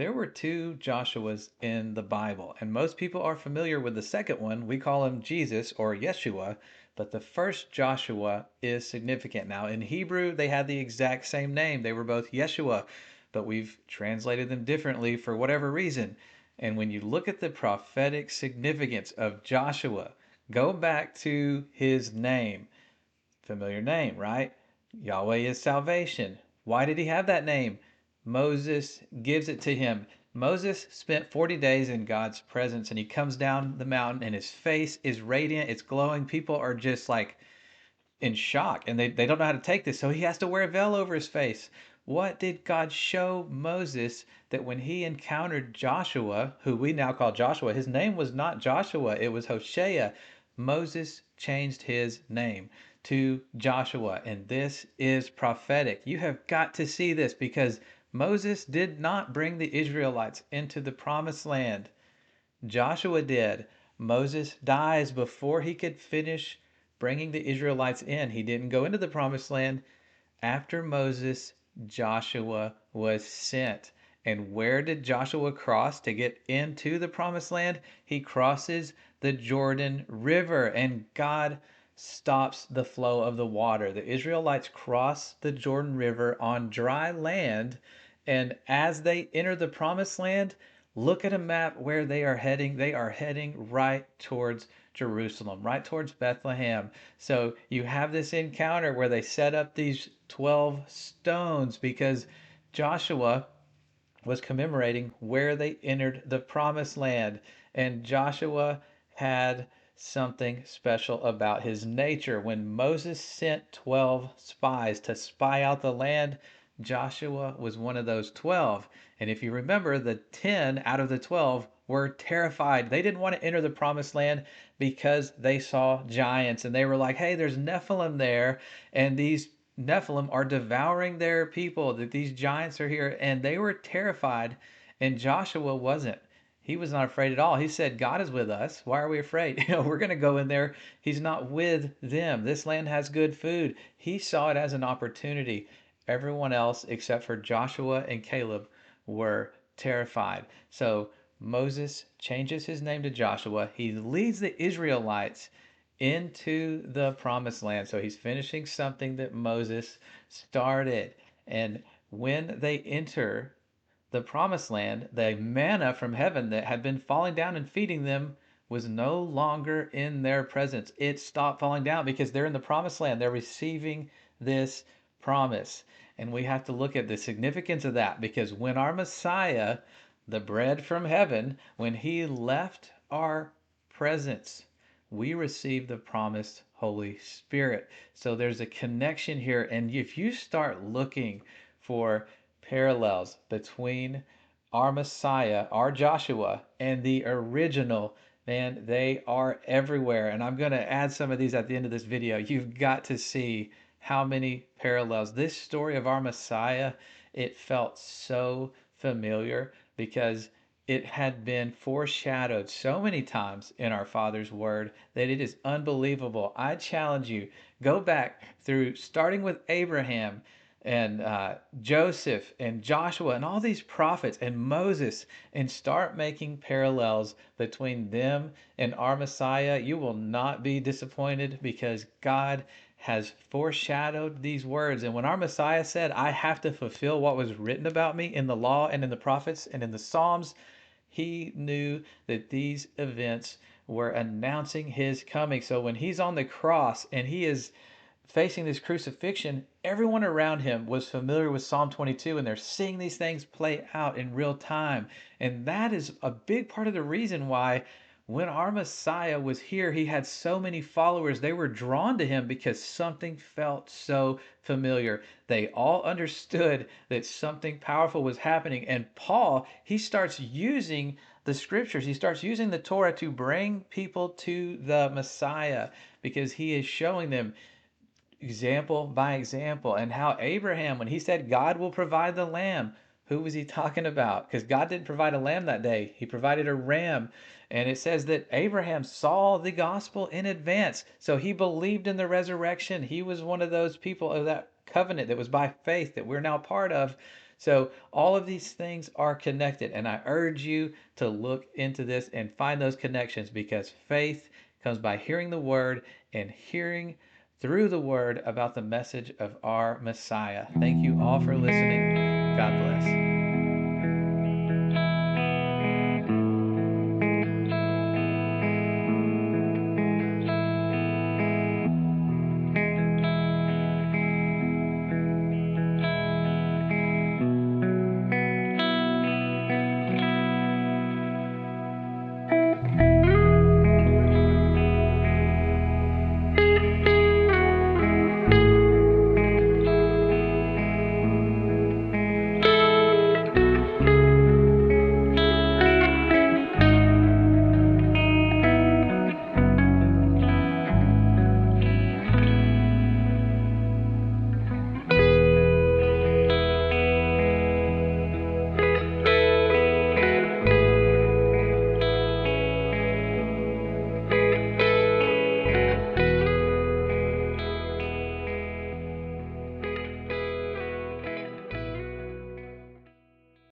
There were two Joshuas in the Bible, and most people are familiar with the second one. We call him Jesus or Yeshua, but the first Joshua is significant. Now, in Hebrew, they had the exact same name. They were both Yeshua, but we've translated them differently for whatever reason. And when you look at the prophetic significance of Joshua, go back to his name. Familiar name, right? Yahweh is salvation. Why did he have that name? Moses gives it to him. Moses spent 40 days in God's presence and he comes down the mountain and his face is radiant, it's glowing. People are just like in shock and they don't know how to take this. So he has to wear a veil over his face. What did God show Moses that when he encountered Joshua, who we now call Joshua, his name was not Joshua, it was Hoshea. Moses changed his name to Joshua, and this is prophetic. You have got to see this because Moses did not bring the Israelites into the promised land. Joshua did. Moses dies before he could finish bringing the Israelites in. He didn't go into the promised land. After Moses, Joshua was sent. And where did Joshua cross to get into the promised land? He crosses the Jordan River, and God stops the flow of the water. The Israelites cross the Jordan River on dry land, and as they enter the promised land, look at a map where they are heading. They are heading right towards Jerusalem, right towards Bethlehem. So you have this encounter where they set up these 12 stones because Joshua was commemorating where they entered the promised land. And Joshua had something special about his nature. When Moses sent 12 spies to spy out the land, Joshua was one of those 12. And if you remember, the 10 out of the 12 were terrified. They didn't want to enter the promised land because they saw giants and they were like, hey, there's Nephilim there. And these Nephilim are devouring their people, that these giants are here. And they were terrified. And Joshua wasn't. He was not afraid at all. He said, God is with us. Why are we afraid? We're going to go in there. He's not with them. This land has good food. He saw it as an opportunity. Everyone else, except for Joshua and Caleb, were terrified. So Moses changes his name to Joshua. He leads the Israelites into the promised land. So he's finishing something that Moses started. And when they enter the promised land, the manna from heaven that had been falling down and feeding them was no longer in their presence. It stopped falling down because they're in the promised land. They're receiving this promise. And we have to look at the significance of that because when our Messiah, the bread from heaven, when he left our presence, we received the promised Holy Spirit. So there's a connection here. And if you start looking for parallels between our Messiah, our Joshua, and the original, man, they are everywhere. And I'm going to add some of these at the end of this video. You've got to see how many parallels. This story of our Messiah, it felt so familiar because it had been foreshadowed so many times in our Father's Word that it is unbelievable. I challenge you, go back through starting with Abraham and Joseph and Joshua and all these prophets and Moses and start making parallels between them and our Messiah. You will not be disappointed because God has foreshadowed these words. And when our Messiah said, I have to fulfill what was written about me in the law and in the prophets and in the Psalms, he knew that these events were announcing his coming. So when he's on the cross and he is facing this crucifixion, everyone around him was familiar with Psalm 22 and they're seeing these things play out in real time. And that is a big part of the reason why when our Messiah was here, he had so many followers. They were drawn to him because something felt so familiar. They all understood that something powerful was happening. And Paul, he starts using the scriptures, he starts using the Torah to bring people to the Messiah because he is showing them example by example. And how Abraham, when he said God will provide the lamb, who was he talking about? Because God didn't provide a lamb that day, he provided a ram. And it says that Abraham saw the gospel in advance. So he believed in the resurrection. He was one of those people of that covenant that was by faith that we're now part of. So all of these things are connected, and I urge you to look into this and find those connections, because faith comes by hearing the word and hearing through the word about the message of our Messiah. Thank you all for listening. God bless.